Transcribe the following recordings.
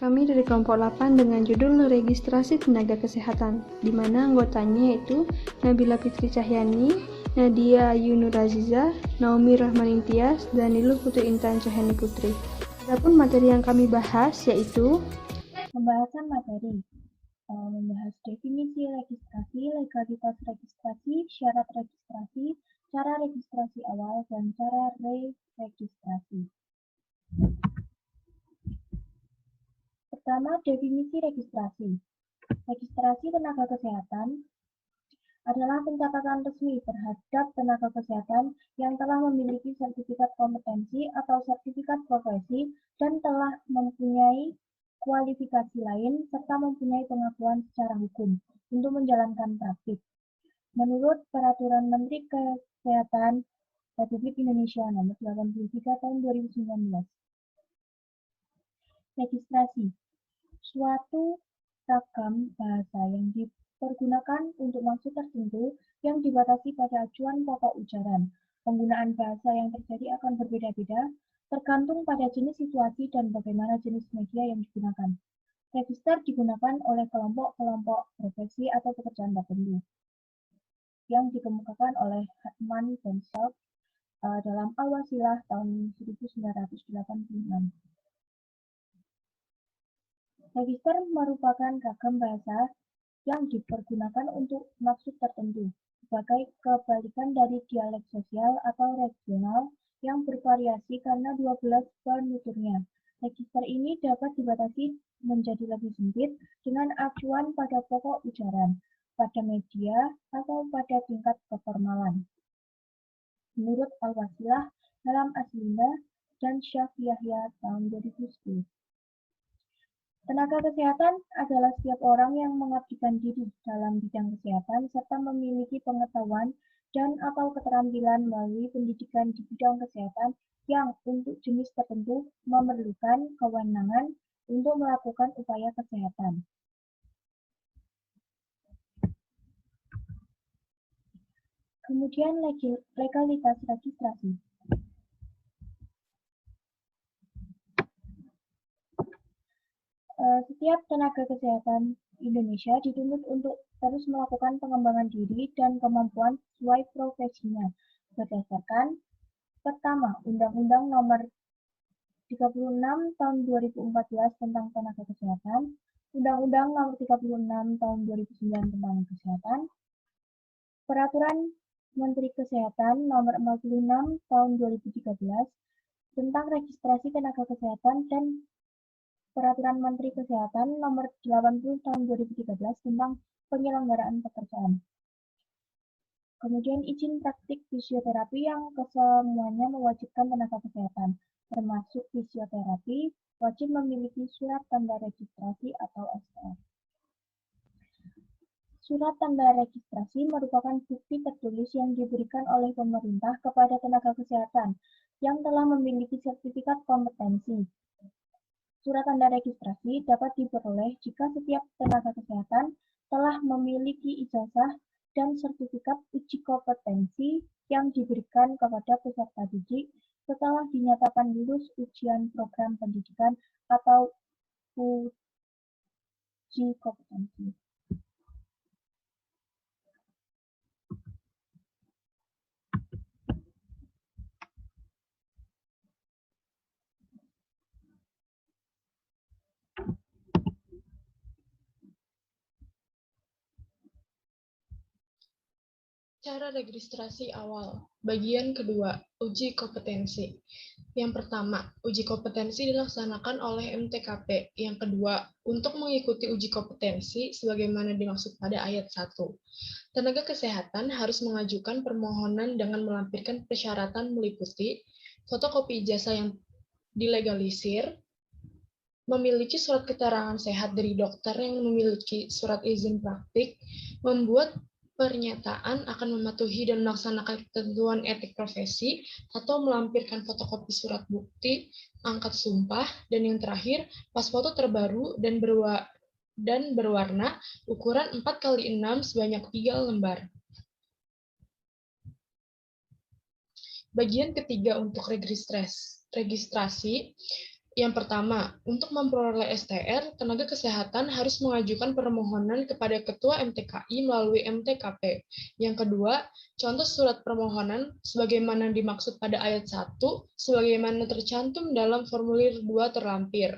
Kami dari kelompok 8 dengan judul Registrasi Tenaga Kesehatan, di mana anggotanya yaitu Nabila Fitri Cahyani, Nadia Yunur Aziza, Naomi Rahmanintias, dan Niluh Putri Intan Cahyani Putri. Adapun materi yang kami bahas yaitu pembahasan materi, membahas definisi registrasi, legalitas registrasi, syarat registrasi, cara registrasi awal, dan cara re-registrasi. Pertama, definisi registrasi. Registrasi tenaga kesehatan adalah pencatatan resmi terhadap tenaga kesehatan yang telah memiliki sertifikat kompetensi atau sertifikat profesi dan telah mempunyai kualifikasi lain serta mempunyai pengakuan secara hukum untuk menjalankan praktik. Menurut Peraturan Menteri Kesehatan Republik Indonesia Nomor 83 Tahun 2019. Registrasi suatu ragam bahasa yang dipergunakan untuk maksud tertentu yang dibatasi pada acuan pokok ujaran. Penggunaan bahasa yang terjadi akan berbeda-beda tergantung pada jenis situasi dan bagaimana jenis media yang digunakan. Register digunakan oleh kelompok-kelompok profesi atau pekerjaan tertentu yang dikemukakan oleh Hartman dan Self dalam Al-Wasilah tahun 1986. Register merupakan ragam bahasa yang dipergunakan untuk maksud tertentu, sebagai kebalikan dari dialek sosial atau regional yang bervariasi karena 12 penuturnya. Register ini dapat dibatasi menjadi lebih sempit dengan acuan pada pokok ujaran, pada media, atau pada tingkat keformalan. Menurut Al-Wasilah dalam Aslinda dan Syaf Yahya tahun 2010. Tenaga kesehatan adalah setiap orang yang mengabdikan diri dalam bidang kesehatan serta memiliki pengetahuan dan atau keterampilan melalui pendidikan di bidang kesehatan yang untuk jenis tertentu memerlukan kewenangan untuk melakukan upaya kesehatan. Kemudian legalitas registrasi. Setiap tenaga kesehatan Indonesia dituntut untuk terus melakukan pengembangan diri dan kemampuan sesuai profesinya berdasarkan pertama, Undang-Undang Nomor 36 Tahun 2014 tentang Tenaga Kesehatan, Undang-Undang Nomor 36 Tahun 2009 tentang Kesehatan, Peraturan Menteri Kesehatan Nomor 46 Tahun 2013 tentang Registrasi Tenaga Kesehatan dan Peraturan Menteri Kesehatan Nomor 80 Tahun 2013 tentang penyelenggaraan pekerjaan. Kemudian izin praktik fisioterapi yang kesemuanya mewajibkan tenaga kesehatan, termasuk fisioterapi, wajib memiliki surat tanda registrasi atau STR. Surat tanda registrasi merupakan bukti tertulis yang diberikan oleh pemerintah kepada tenaga kesehatan yang telah memiliki sertifikat kompetensi. Surat tanda registrasi dapat diperoleh jika setiap tenaga kesehatan telah memiliki ijazah dan sertifikat uji kompetensi yang diberikan kepada peserta didik setelah dinyatakan lulus ujian program pendidikan atau uji kompetensi. Cara registrasi awal. Bagian kedua, uji kompetensi. Yang pertama, uji kompetensi dilaksanakan oleh MTKP. Yang kedua, untuk mengikuti uji kompetensi sebagaimana dimaksud pada ayat 1. Tenaga kesehatan harus mengajukan permohonan dengan melampirkan persyaratan meliputi fotokopi ijazah yang dilegalisir, memiliki surat keterangan sehat dari dokter yang memiliki surat izin praktik, membuat pernyataan akan mematuhi dan melaksanakan ketentuan etik profesi, atau melampirkan fotokopi surat bukti, angkat sumpah, dan yang terakhir, pas foto terbaru dan berwarna ukuran 4x6 sebanyak 3 lembar. Bagian ketiga untuk registrasi. Yang pertama, untuk memperoleh STR, tenaga kesehatan harus mengajukan permohonan kepada Ketua MTKI melalui MTKP. Yang kedua, contoh surat permohonan sebagaimana dimaksud pada ayat 1, sebagaimana tercantum dalam formulir 2 terlampir.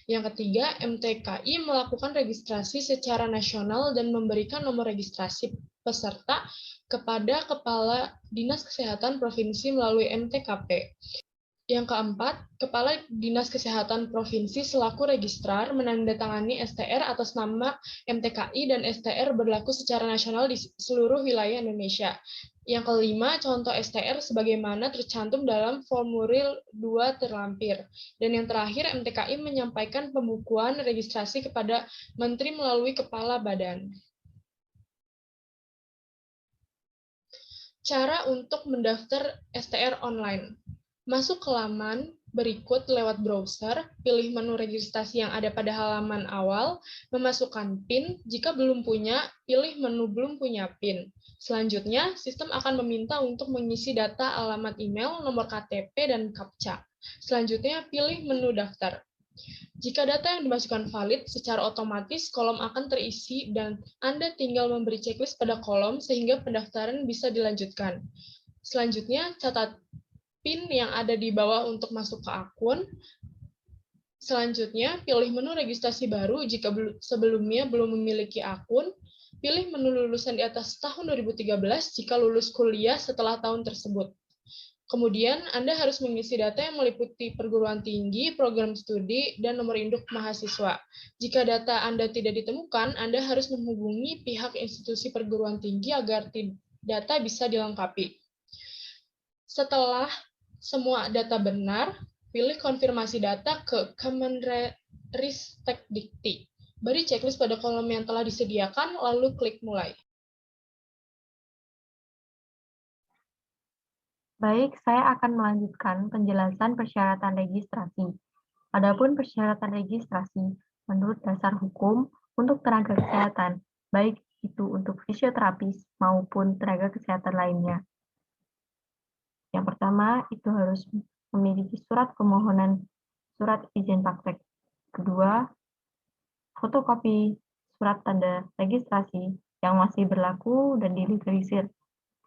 Yang ketiga, MTKI melakukan registrasi secara nasional dan memberikan nomor registrasi peserta kepada Kepala Dinas Kesehatan Provinsi melalui MTKP. Yang keempat, Kepala Dinas Kesehatan Provinsi selaku registrar menandatangani STR atas nama MTKI dan STR berlaku secara nasional di seluruh wilayah Indonesia. Yang kelima, contoh STR sebagaimana tercantum dalam formulir 2 terlampir. Dan yang terakhir, MTKI menyampaikan pembukuan registrasi kepada Menteri melalui Kepala Badan. Cara untuk mendaftar STR online. Masuk ke laman berikut lewat browser, pilih menu registrasi yang ada pada halaman awal, memasukkan PIN, jika belum punya, pilih menu belum punya PIN. Selanjutnya, sistem akan meminta untuk mengisi data alamat email, nomor KTP, dan CAPTCHA. Selanjutnya, pilih menu daftar. Jika data yang dimasukkan valid, secara otomatis kolom akan terisi dan Anda tinggal memberi checklist pada kolom sehingga pendaftaran bisa dilanjutkan. Selanjutnya, catat PIN yang ada di bawah untuk masuk ke akun. Selanjutnya, pilih menu registrasi baru jika sebelumnya belum memiliki akun. Pilih menu lulusan di atas tahun 2013 jika lulus kuliah setelah tahun tersebut. Kemudian, Anda harus mengisi data yang meliputi perguruan tinggi, program studi, dan nomor induk mahasiswa. Jika data Anda tidak ditemukan, Anda harus menghubungi pihak institusi perguruan tinggi agar data bisa dilengkapi. Setelah semua data benar, pilih konfirmasi data ke Kemenristekdikti. Beri checklist pada kolom yang telah disediakan, lalu klik mulai. Baik, saya akan melanjutkan penjelasan persyaratan registrasi. Adapun persyaratan registrasi menurut dasar hukum untuk tenaga kesehatan, baik itu untuk fisioterapis maupun tenaga kesehatan lainnya. Yang pertama, itu harus memiliki surat permohonan surat izin praktek. Kedua, fotokopi surat tanda registrasi yang masih berlaku dan dilegalisir.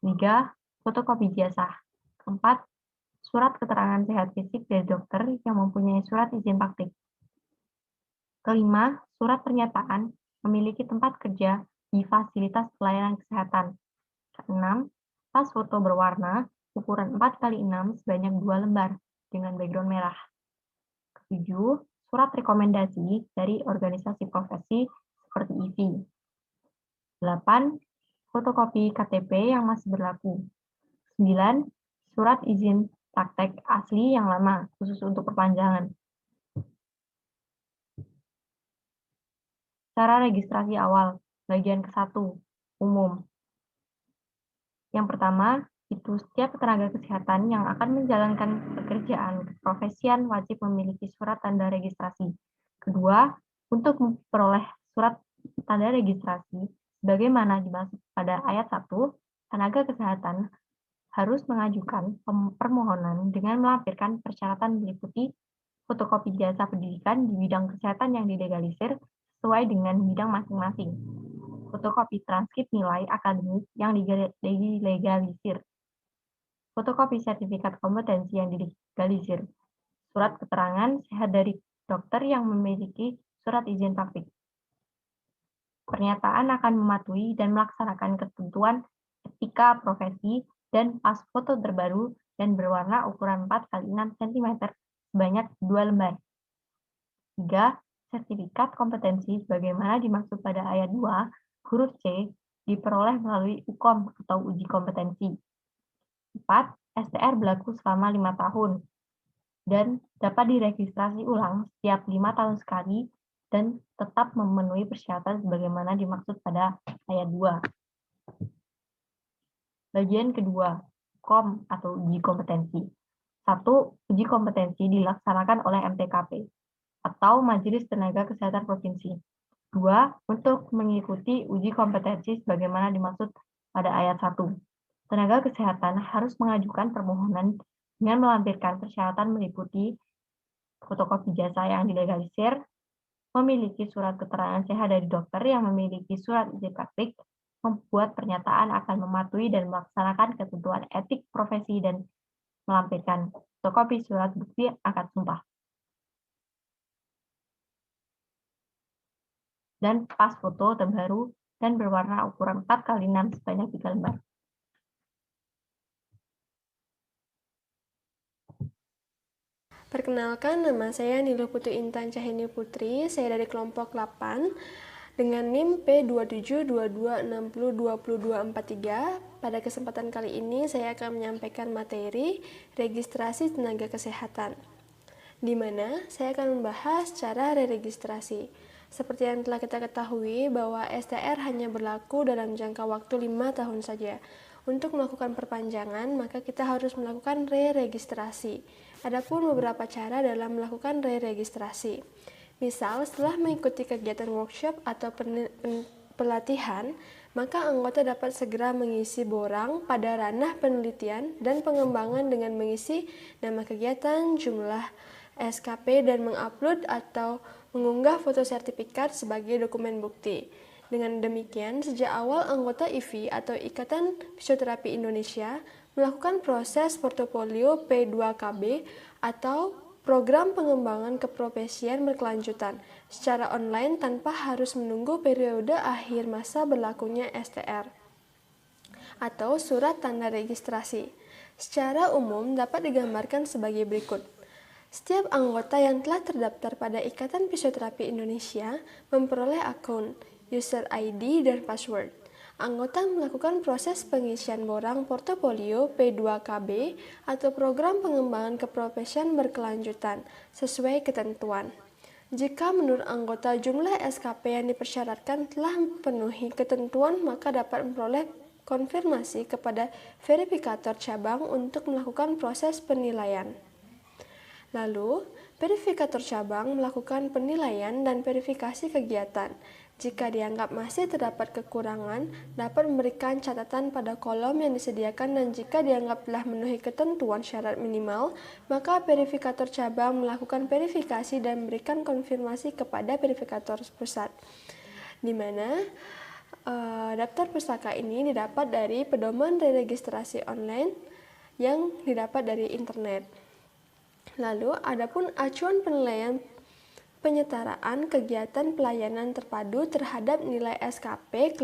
Ketiga, fotokopi ijazah. Keempat, surat keterangan sehat fisik dari dokter yang mempunyai surat izin praktik. Kelima, surat pernyataan memiliki tempat kerja di fasilitas pelayanan kesehatan. Keenam, tas foto berwarna ukuran 4x6 sebanyak 2 lembar dengan background merah. Ketujuh, surat rekomendasi dari organisasi profesi seperti IVI. 8. Fotokopi KTP yang masih berlaku. 9. Surat izin praktek asli yang lama, khusus untuk perpanjangan. Cara registrasi awal, bagian ke-1, umum. Yang pertama, itu setiap tenaga kesehatan yang akan menjalankan pekerjaan keprofesian wajib memiliki surat tanda registrasi. Kedua, untuk memperoleh surat tanda registrasi, sebagaimana dimaksud pada ayat 1, tenaga kesehatan harus mengajukan permohonan dengan melampirkan persyaratan meliputi fotokopi jasa pendidikan di bidang kesehatan yang dilegalisir sesuai dengan bidang masing-masing, fotokopi transkrip nilai akademik yang dilegalisir, fotokopi sertifikat kompetensi yang dilegalisir, surat keterangan sehat dari dokter yang memiliki surat izin praktik. Pernyataan akan mematuhi dan melaksanakan ketentuan etika profesi dan pas foto terbaru dan berwarna ukuran 4x6 cm sebanyak 2 lembar. 3. Sertifikat kompetensi sebagaimana dimaksud pada ayat 2, huruf C, diperoleh melalui UKOM atau uji kompetensi. 4. STR berlaku selama 5 tahun dan dapat diregistrasi ulang setiap 5 tahun sekali dan tetap memenuhi persyaratan sebagaimana dimaksud pada ayat 2. Bagian kedua, KOM atau uji kompetensi. 1. Uji kompetensi dilaksanakan oleh MTKP atau Majelis Tenaga Kesehatan Provinsi. 2. Untuk mengikuti uji kompetensi sebagaimana dimaksud pada ayat 1. Tenaga kesehatan harus mengajukan permohonan dengan melampirkan persyaratan meliputi fotokopi jasa yang dilegalisir, memiliki surat keterangan sehat dari dokter yang memiliki surat izin praktik, membuat pernyataan akan mematuhi dan melaksanakan ketentuan etik profesi dan melampirkan fotokopi surat bukti akad sumpah. Dan pas foto terbaru dan berwarna ukuran 4x6 sebanyak 3 lembar. Perkenalkan, nama saya Niluh Putu Intan Cahyani Putri. Saya dari kelompok 8 dengan NIM P272260202243. Pada kesempatan kali ini saya akan menyampaikan materi registrasi tenaga kesehatan, di mana saya akan membahas cara reregistrasi. Seperti yang telah kita ketahui bahwa STR hanya berlaku dalam jangka waktu 5 tahun saja. Untuk melakukan perpanjangan, maka kita harus melakukan re-registrasi. Adapun beberapa cara dalam melakukan re-registrasi. Misal, setelah mengikuti kegiatan workshop atau pelatihan, maka anggota dapat segera mengisi borang pada ranah penelitian dan pengembangan dengan mengisi nama kegiatan, jumlah SKP, dan mengupload atau mengunggah foto sertifikat sebagai dokumen bukti. Dengan demikian, sejak awal anggota IFI atau Ikatan Fisioterapi Indonesia melakukan proses portofolio P2KB atau program pengembangan keprofesian berkelanjutan secara online tanpa harus menunggu periode akhir masa berlakunya STR atau surat tanda registrasi. Secara umum dapat digambarkan sebagai berikut. Setiap anggota yang telah terdaftar pada Ikatan Fisioterapi Indonesia memperoleh akun, user ID, dan password. Anggota melakukan proses pengisian borang portofolio P2KB atau program pengembangan keprofesian berkelanjutan sesuai ketentuan. Jika menurut anggota jumlah SKP yang dipersyaratkan telah memenuhi ketentuan, maka dapat memperoleh konfirmasi kepada verifikator cabang untuk melakukan proses penilaian. Lalu, verifikator cabang melakukan penilaian dan verifikasi kegiatan. Jika dianggap masih terdapat kekurangan, dapat memberikan catatan pada kolom yang disediakan, dan jika dianggap telah memenuhi ketentuan syarat minimal, maka verifikator cabang melakukan verifikasi dan memberikan konfirmasi kepada verifikator pusat, di mana daftar pustaka ini didapat dari pedoman registrasi online yang didapat dari internet. Lalu, adapun acuan penilaian penyetaraan kegiatan pelayanan terpadu terhadap nilai SKP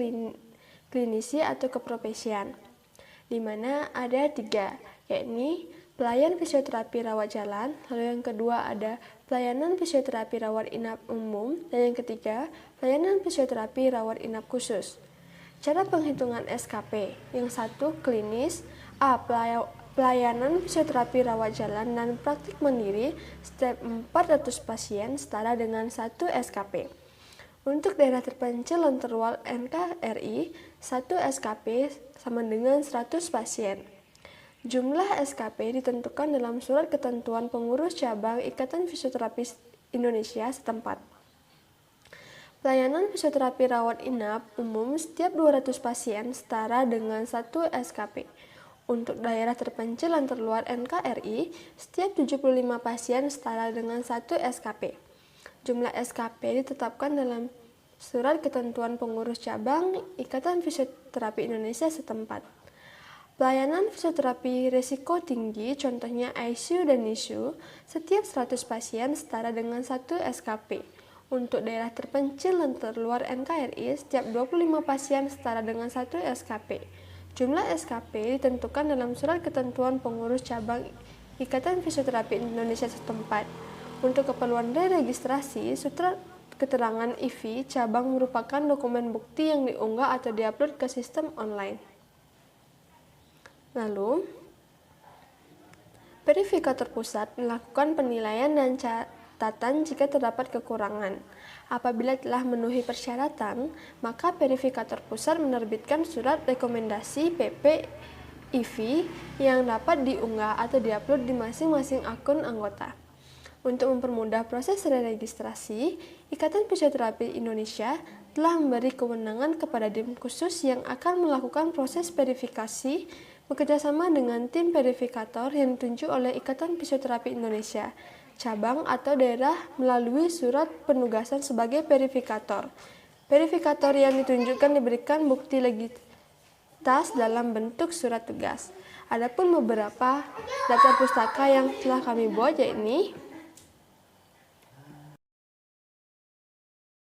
klinisi atau keprofesian, di mana ada 3, yakni pelayan fisioterapi rawat jalan, lalu yang kedua ada pelayanan fisioterapi rawat inap umum, dan yang ketiga pelayanan fisioterapi rawat inap khusus. Cara penghitungan SKP, yang satu klinis, pelayanan fisioterapi rawat jalan dan praktik mandiri setiap 400 pasien setara dengan 1 SKP. Untuk daerah terpencil dan terluar NKRI, 1 SKP sama dengan 100 pasien. Jumlah SKP ditentukan dalam surat ketentuan pengurus cabang Ikatan Fisioterapi Indonesia setempat. Pelayanan fisioterapi rawat inap umum setiap 200 pasien setara dengan 1 SKP. Untuk daerah terpencil dan terluar NKRI, setiap 75 pasien setara dengan 1 SKP. Jumlah SKP ditetapkan dalam surat ketentuan pengurus cabang Ikatan Fisioterapi Indonesia setempat. Pelayanan fisioterapi risiko tinggi, contohnya ICU dan NICU, setiap 100 pasien setara dengan 1 SKP. Untuk daerah terpencil dan terluar NKRI, setiap 25 pasien setara dengan 1 SKP. Jumlah SKP ditentukan dalam surat ketentuan pengurus cabang Ikatan Fisioterapi Indonesia setempat. Untuk keperluan re-registrasi, surat keterangan IFI cabang merupakan dokumen bukti yang diunggah atau diupload ke sistem online. Lalu, verifikator pusat melakukan penilaian dan catatan jika terdapat kekurangan. Apabila telah memenuhi persyaratan, maka verifikator pusat menerbitkan surat rekomendasi PP IFI yang dapat diunggah atau diupload di masing-masing akun anggota. Untuk mempermudah proses registrasi, Ikatan Fisioterapi Indonesia telah memberi kewenangan kepada tim khusus yang akan melakukan proses verifikasi bekerjasama dengan tim verifikator yang ditunjuk oleh Ikatan Fisioterapi Indonesia. cabang atau daerah melalui surat penugasan sebagai verifikator. Verifikator yang ditunjukkan diberikan bukti legitimitas dalam bentuk surat tugas. Adapun beberapa daftar pustaka yang telah kami buat, yakni